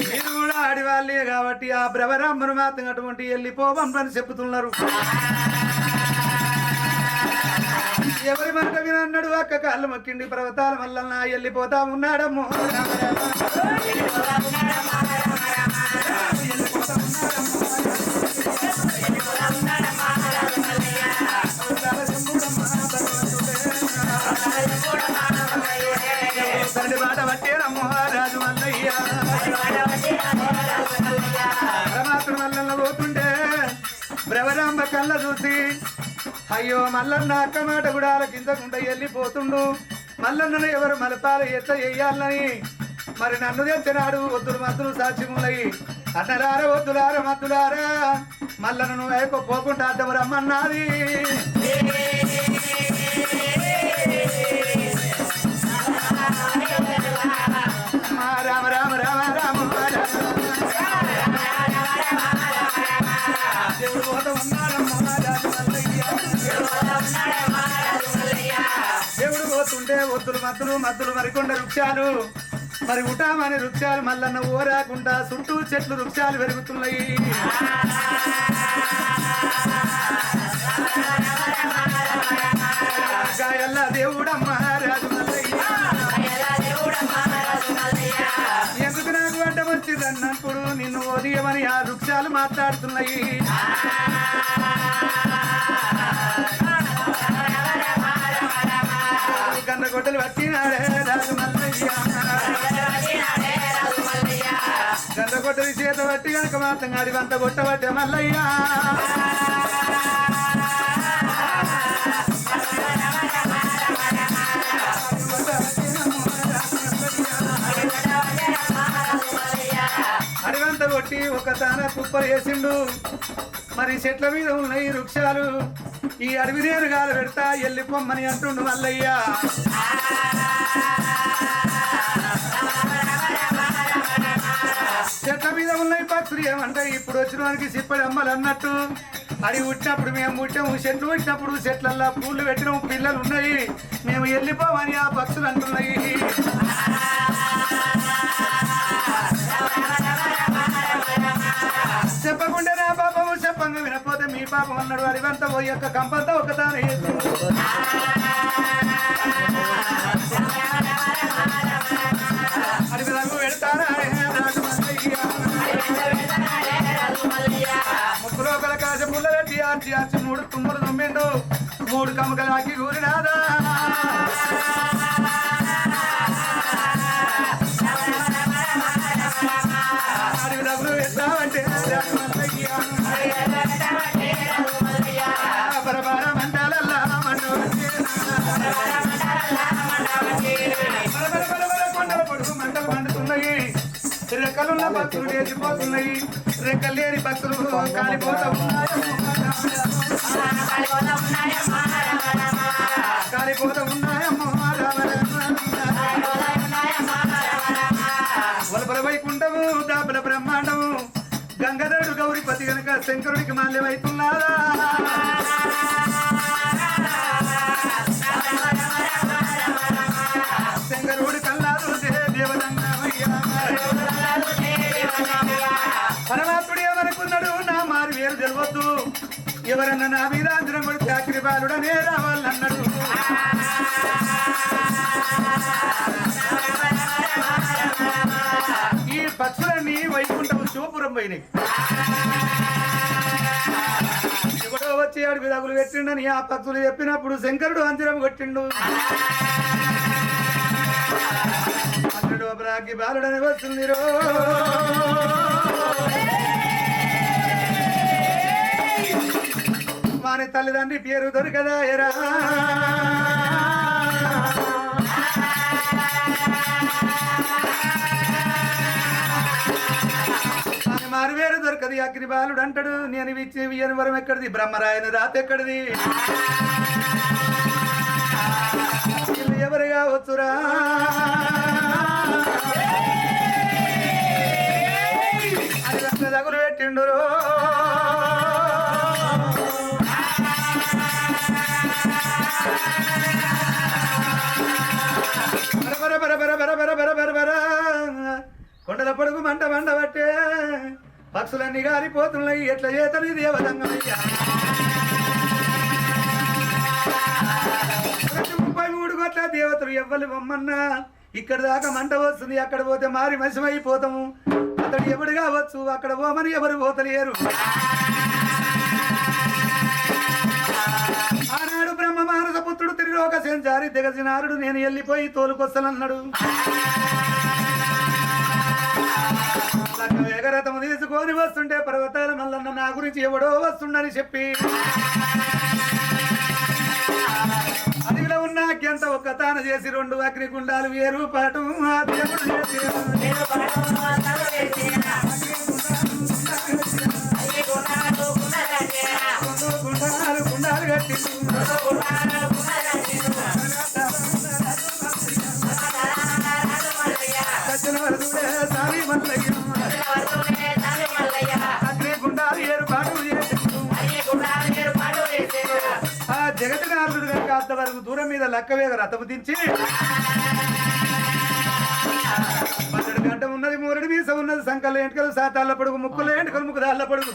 Speaker 2: మీరు కూడా ఆడివాళ్ళే కాబట్టి ఆ బ్రవరామ్మను మాత్రం అటువంటి వెళ్ళిపోవని చెప్పుతున్నారు. ఎవరి మాట వినన్నాడు అక్క కాళ్ళు మొక్కిండి పర్వతాల వల్ల వెళ్ళిపోతా ఉన్నాడమ్మో. తండ్రి మాట పట్టేనమ్మో రాజు మల్లయ్య. పరమాత్మ మల్లన్న పోతుంటే బ్రవరాంబ కళ్ళ చూసి అయ్యో మల్లన్న అక్క మాట కూడా కిందకుండా వెళ్ళిపోతుండు. మల్లన్నను ఎవరు మలపాల ఎట్లా చెయ్యాలని మరి నన్ను తెచ్చినాడు. వద్దులు మద్దులు సాక్ష్యములయ్యి అన్నరార వద్దులార మద్దులారా మల్లన్నను పోకుండా అడ్డము రమ్మన్నది. రామ రామ రామ రామ దేవుడు పోత ఉన్నాడమ్మా రాజు మల్లయ్య. దేవుడు పోతుంటే ఒత్తులు మద్దులు మద్దులు మరికొండ వృక్షాలు మరి ఉటామని వృక్షాలు మల్లన్న ఓరాకుండా చుట్టూ చెట్లు వృక్షాలు పెరుగుతున్నాయి. గాయల్ల దేవుడమ్మ రాజు మల్లయ్య. ఎందుకు నాకు అడ్డం వచ్చిందన్నప్పుడు నిన్ను ఉదయమని ఆ వృక్షాలు మాట్లాడుతున్నాయి. కన్న గొడ్డలు పట్టినాడే రాజు మల్లయ్య. గంట గొడ్డలి చేత పట్టి కనుక మాత్రం అడివంత గొట్టబట్టే మల్లయ్య. అడివంత కొట్టి ఒక తాన కుప్పలు వేసిండు. మరి చెట్ల మీద ఉన్నాయి వృక్షాలు. ఈ అడవి నేరుగాలు పెడతా వెళ్ళిపోమ్మని అంటుండు మల్లయ్య. చెట్ల మీద ఉన్నాయి పక్షులు ఏమంటాయి ఇప్పుడు వచ్చిన వానికి సిప్పడి అమ్మలు అన్నట్టు. అడిగి పుట్టినప్పుడు మేము పుట్టాము, చెట్లు పుట్టినప్పుడు చెట్లల్లో పూలు పెట్టినాము, పిల్లలు ఉన్నాయి, మేము వెళ్ళిపోమని ఆ పక్షులు అంటున్నాయి. చెప్పకుండా నా పాపము చెప్పంగా వినపోతే మీ పాపం అన్నాడు. అడివంతా పోయి యొక్క కంపంతా ఒకదాని అడివి రంగు పెడతారా ముక్కులో ఒకల కాశ పుల్ల పెట్టి ఆర్చి ఆర్చి 3 తుమ్ములు తుమ్మిండు. 3 కమ్మకలాకి కూరినాదా. అడివి రంగులు పెడతామంటే పరపర మంటలల్లా మండు కొండల పొడుగు మంటలు మండుతున్నాయి. రెక్కలున్న పక్షులు లేచిపోతున్నాయి, రెక్కలు లేని పక్షులు కాలిపోతా కాలిపోతా ఉన్నాయమ్మో. వలపల వైకుంఠము దాపల బ్రహ్మాండము గంగాధరుడు గౌరీపతి గనక శంకరుడికి మాల్యమైతున్నారా. శంకరుడు కల్లాదు దేవదంగమయ్యా. పరమాత్ముడు ఏమనుకున్నాడు, నా మారు వేరు తెలియవద్దు, ఎవరన్నా నా మీద అంజనం కొడితే అగ్ని బాలుడనే రావాలన్నాడు. ఈ పక్షులన్నీ వైకుంఠం శివపురం పోయినాయి. ఎవడో వచ్చి అడుగు దగులు పెట్టిండని ఆ పక్షులు చెప్పినప్పుడు శంకరుడు అంజనం కొట్టిండు. అతడు అబ్రాకి బాలుడని వస్తుంది రో. వాని తల్లిదండ్రి పేరు దొరకదా ఎరా. మారు వేరు దొరకది. అగ్ని బాలుడు అంటాడు నేను ఇచ్చి వియ్యని వరం ఎక్కడిది, బ్రహ్మరాయని రాత ఎక్కడిది, వీళ్ళు ఎవరుగా వచ్చురా. అది దగులు పెట్టిండు. కొండల పొడుగు మంట మండ పట్టే పక్షులన్నీ గాలిపోతున్నాయి. ఎట్లా చేతని దేవతంగమయ్యా. 33 కోట్ల దేవతలు ఎవ్వరు బొమ్మన్నా ఇక్కడ దాకా మంట వస్తుంది. అక్కడ పోతే మారి మసిమైపోతాము. అతడు ఎవడు కావచ్చు, అక్కడ పోమని ఎవరు పోతలేరు. ఆనాడు బ్రహ్మ మానస పుత్రుడు త్రిలోక సంచారి దిగజి నారుడు నేను వెళ్ళిపోయి తోలుకొస్తానన్నాడు. వేగరథము తీసుకొని వస్తుంటే పర్వతాల మల్లన్న నా గురించి ఎవడో వస్తుండని చెప్పి అడవిలో ఉన్న అగ్యంత ఒక్క తాన చేసి 2 అగ్నిగుండాలు వేరు పాటు ఆ దేవుడు చేసి గుండాలు కట్టి సారి మల్లయ్య అగ్నిగుండాలు ఏర్పాటు చేసి ఆ జగతినాథుడు కనుక అంతవరకు దూరం మీద లక్కవేగ రథము దించి 12 గంట ఉన్నది. 3 మీస ఉన్నది. సంకల ఎంటకలు సాతాళ్ళ పొడుగు, ముక్కుల ఎంటకలు ముక్కుదాళ్ళ పొడుగు.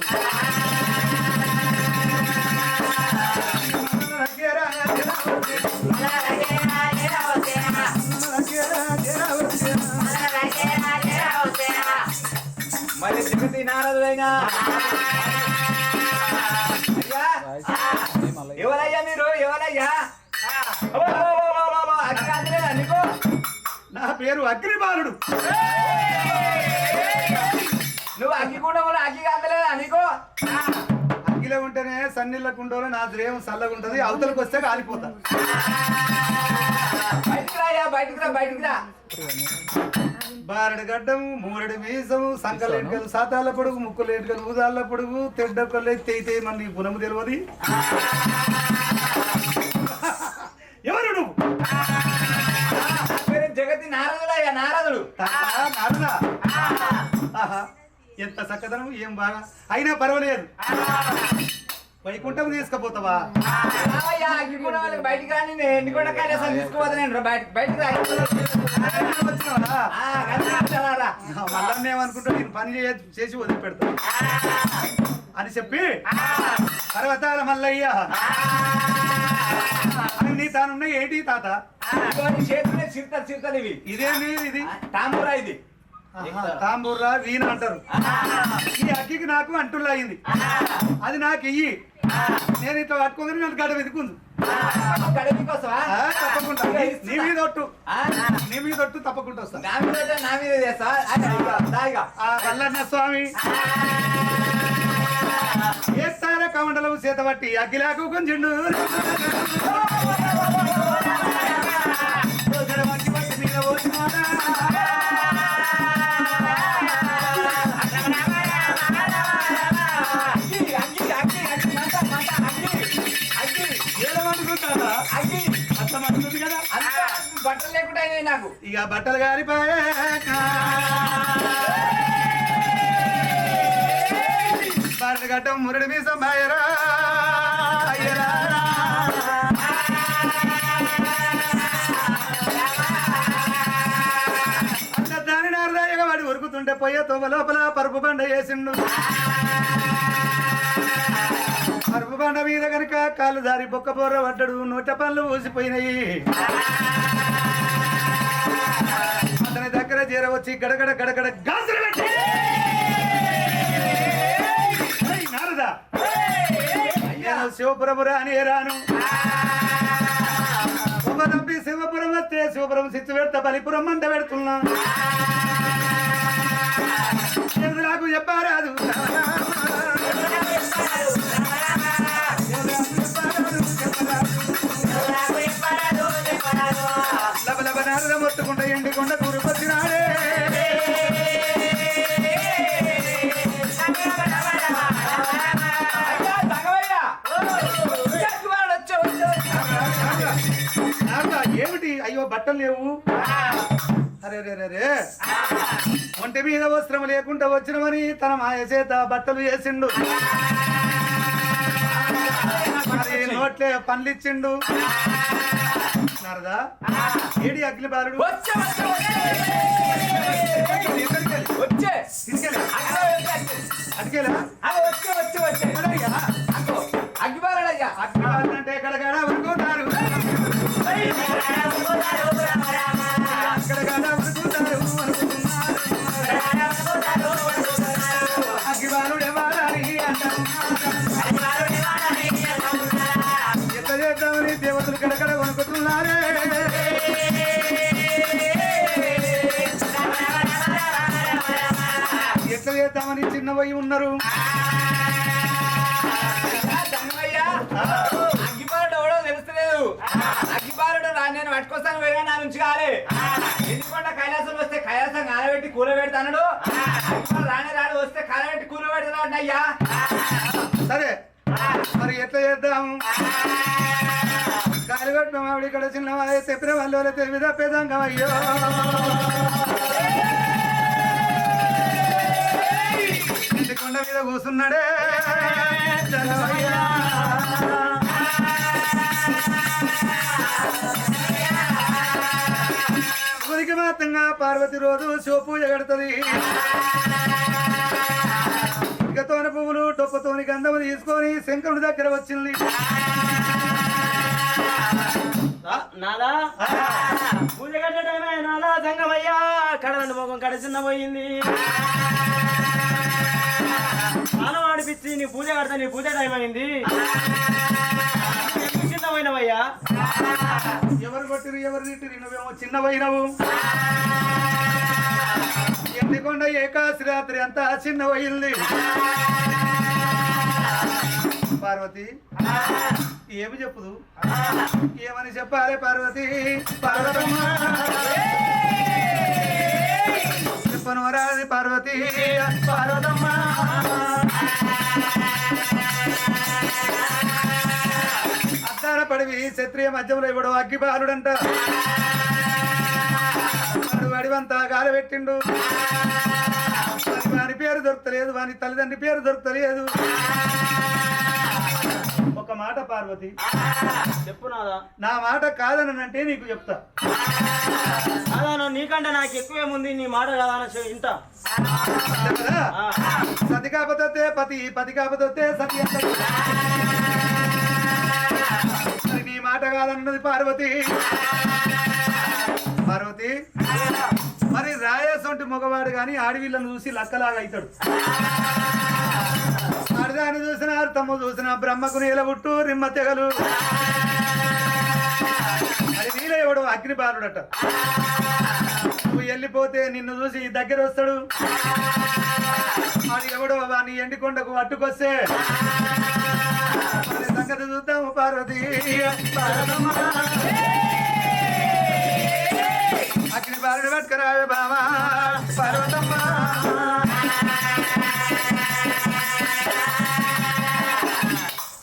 Speaker 5: మరి జగతి నారదుడైనా ఎవరయ్యా మీరు? ఎవరయ్యా? నీకు
Speaker 2: నా పేరు అగ్నిబాలుడు.
Speaker 5: నువ్వు అగ్గికుండవు అగ్గి కాదలేదా నీకు?
Speaker 2: అగ్గిలో ఉంటేనే సన్నిళ్ళకుండోలో నా ద్రేవం చల్లగా ఉంటది. అవతలకు వస్తే కాలిపోతా.
Speaker 5: బయటికి రాయ్యా, బయటికి రా, బయటికి రా.
Speaker 2: 12 గడ్డము, 3 మీసము, సంకల ఎంటకలు సాతాళ్ళ పొడుగు, ముక్కుల ఎంటకలు ఊదాళ్ళ పొడుగు, తెడ్డొక్కలే తెయితే మంది పునము తెలియదు. ఎవరు నువ్వు?
Speaker 5: జగతి నారదుడయ్యా, నారదుడు.
Speaker 2: నారదా? ఆహా, ఎంత చక్కదనం, ఏం బాగా. అయినా పర్వాలేదు. వైకుంఠం తీసుకుపోతావా?
Speaker 5: అగ్గికుండ వాళ్ళకి బయటికి రాని ఎన్ని కూడా కైలాసం తీసుకుపోతాను. బయటికి
Speaker 2: మళ్ళీ ఏమనుకుంటా నేను పని చేసి వదిలిపెడతా అని చెప్పి పర్వతాల మల్లయ్య అని నీ తానున్న ఏంటి తాత
Speaker 5: చేతులే చిరుతలు చిరుతలు ఇవి.
Speaker 2: ఇదేమి ఇది?
Speaker 5: తాంబూరా ఇది.
Speaker 2: తాంబూర్రా వీణ అంటారు. ఈ అగ్గికి నాకు అంటుల్లా అయింది. అది నాకు ఇయ్యి. నేను ఇట్లా పట్టుకోగానే నన్ను గడ్డ వెతుకుంది. తప్పకుండా నీ మీద ఒట్టు, నీ మీద ఒట్టు తప్పకుండా వస్తా.
Speaker 5: నా మీద చేస్తా.
Speaker 2: వల్లన్న స్వామి ఏస్తార కమండలం చేతబట్టి అగ్గిలాకు గుంజిండు.
Speaker 5: బట్టలు లేకుండా నాకు
Speaker 2: ఇక బట్టలు గారిపోయా గడ్డం మురడి మీసం బాయరా అయ్యరా. అంత దాని నారదాయగా వాడి ఉరుకుతుంటే పోయే తోవ లోపల పరుపు బండ వేసిండు. అరుపు బండ మీద కనుక కాళ్ళు దారి బొక్క బొర్ర పడ్డాడు నూట పనులు ఊసిపోయినాయి అతని దగ్గర చేరవచ్చి గడగడ గడగడ గాజులు పెట్టి నారదా నేను శివపురము రాని రాను తంపి శివపురం వస్తే శివపురం సిచ్చు పెడతా బలిపురం మంట పెడుతున్నా నాకు చెప్పారాదు లబలబ నారద మొత్తుకుంటా ఎండికొండ కూరుకొచ్చినాడే ఏమిటి అయ్యో బట్టలు లేవు అరే రే రే రే ఒంటి మీద వస్త్రం లేకుండా వచ్చినమని తన మాయ చేత బట్టలు వేసిండు మరి నోట్లే పనులు ఇచ్చిండు నారదా ఏడి అగ్ని బాలుడు అటుకెలా
Speaker 5: అగ్గిబారడయ్యా
Speaker 2: అగ్ని బాలుడు అంటే ఎక్కడగాడ అనుకుంటారు అగ్గిబాలుడే వాడాలి ఎంత చేద్దామని దేవతలు కడకడ వణుకుతున్నారే ఎట్లా చేద్దామని చిన్న పోయి ఉన్నారు
Speaker 5: అగ్గిబారుడు ఎవడో తెలుస్తలేదు అగ్గిబారుడు నేను పట్టుకొస్తాను పోయినా నా నుంచి కాలే ఎందుకంటే కైలాసం వస్తే కైలాసం కాలబెట్టి కూల పెడతాడు రానే రాడు వస్తే కాలబెట్టి కూల పెడతాడు అయ్యా
Speaker 2: సరే మరి ఎట్లా చేద్దాం కాలుగొట్టిన మామిడి ఇక్కడ చిన్న చెప్పిన వాళ్ళు తెలివి తప్పేదాం అయ్యో కొండ మీద కూర్చున్నాడే గురికి మాత్రంగా పార్వతి రోజు శివ పూజ కడుతుంది ఇకతోని పువ్వులు డొప్పతోని గంధము తీసుకొని శంకరుడి దగ్గర వచ్చింది
Speaker 4: నాదా పూజ కట్టే టైమే నాదా సంగమయ్యా కడలండి ముఖం కడిచిన్న పోయింది స్నానం ఆడిపించి నీ పూజ కడతా నీ పూజ టైం అయింది చిన్న పోయినవయ్యా
Speaker 2: ఎవరు కొట్టిరు ఎవరు తిట్టిరు నువ్వేమో చిన్న పోయినవు ఎండికొండ ఏకాశి రాత్రి అంతా చిన్న పోయింది పార్వతి ఏమి చెప్పుదు ఏమని చెప్పాలి పార్వతి పార్వతమ్మ చెప్పను రాది పార్వతి పార్వతమ్మ అద్దాల పడివి క్షత్రియ మధ్యంలో ఇవ్వడు అగ్గిబాలుడంట వాడు అడివంతా గాలబెట్టిండు వాని పేరు దొరకలేదు వాని తల్లిదండ్రి పేరు దొరకలేదు ఒక మాట పార్వతి
Speaker 4: చెప్పు నాదా
Speaker 2: నా మాట కాదనంటే నీకు చెప్తా
Speaker 4: నాదా నీకంటే నాకు ఎక్కువేముంది నీ మాట కదా ఇంట
Speaker 2: కదా సతి కాకపోతే పతి పతి కాకపోతే సతి మరి నీ మాట కాదన్నది పార్వతి పార్వతి మరి రాయసొంటి మగవాడు కానీ ఆడవిళ్ళను చూసి లక్కలాగా అవుతాడు ఆడదాన్ని చూసిన అర్థమ్మ చూసిన బ్రహ్మకు నీలబుట్టు రిమ్మ తెగలు అది నీలెవడు అగ్నిబాలుడట నువ్వు వెళ్ళిపోతే నిన్ను చూసి దగ్గర వస్తాడు అది ఎవడో వాని ఎండికొండకు అట్టుకొస్తే సంగతి చూద్దాము పార్వతి అగ్ని బాలుడు పట్టుకురావే బావా పార్వతమ్మ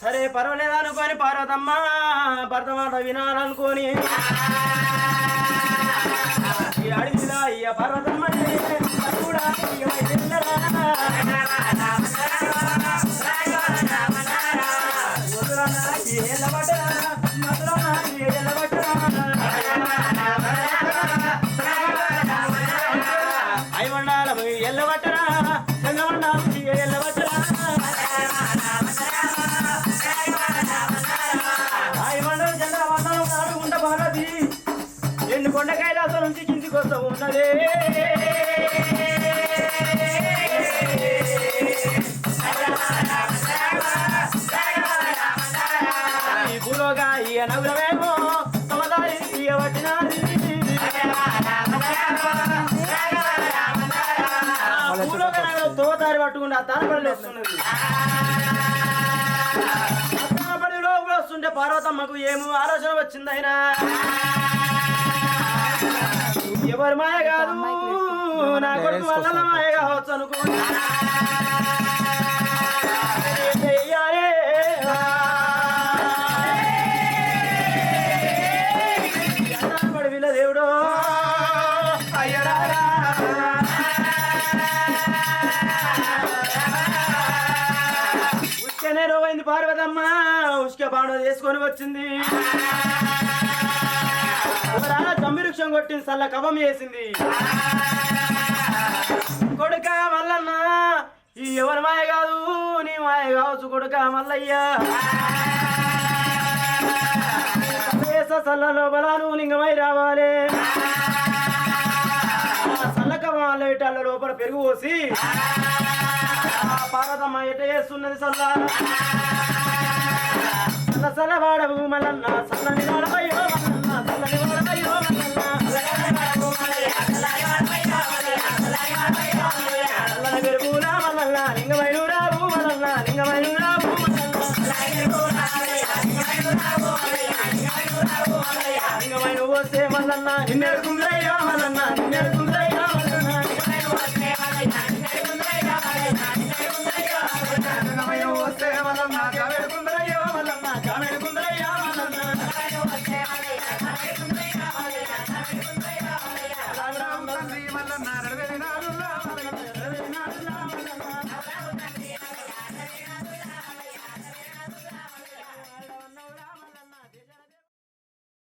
Speaker 4: సరే పర్వాలేదు అనుకోని పార్వతమ్మ భర్త మాట వినాలనుకోని ఈ అడవిలా ఇయ్య పార్వతమ్మ కూడా ఐమండాలం ఎల్లబట్టరా చంద్రమండాలం ఎల్లబట్టరా ఉన్నదే ఈ భూలోగా ఈ నగరమేమో సమదాయి తీయవచ్చినది భూలోగా తోతారి పట్టుకుంటే ఆ తానపల్లి వస్తున్నది తానపల్లిలో వస్తుంటే పార్వతమ్మకు ఏమో ఆలోచన వచ్చింది అయినా ఎవరు మాయ కాదు నా కొడుకు వల్ల మాయ కావచ్చు అనుకున్నా వీళ్ళ దేవుడు
Speaker 2: అయ్యరారా
Speaker 4: ఉష్కనే రోగైంది పార్వతమ్మ ఉష్క బాణం చేసుకొని వచ్చింది జంబిరుక్షం కొట్టింది సల్ల కవం వేసింది కొడుక మల్లన్న ఈ ఎవరి మాయ కాదు నీ మాయ కావచ్చు కొడుక మల్లయ్య సల్ల లోపల నువ్వు లింగమై రావాలి సల్ల కవం వల్ల పెట్టాల లోపల పెరుగు పోసి పార్వతమ్మ ఎట చేస్తున్నది సల్ల సల్ల సల్ల వాడవు మల్లన్న సల్లని వాడవయ్యో మల్లన్న సల్లని వాడవయ్యో మల్లన్న సల్లన పెరుగులా మల్లన్న లింగమైను రావు మల్లన్న లింగమైను రావు లింగమైను వస్తే మల్లన్న నిన్నెడుకుందయ్యా మల్లన్న నిన్నెడుకుందయ్యా మల్లన్న
Speaker 2: వస్తే మనం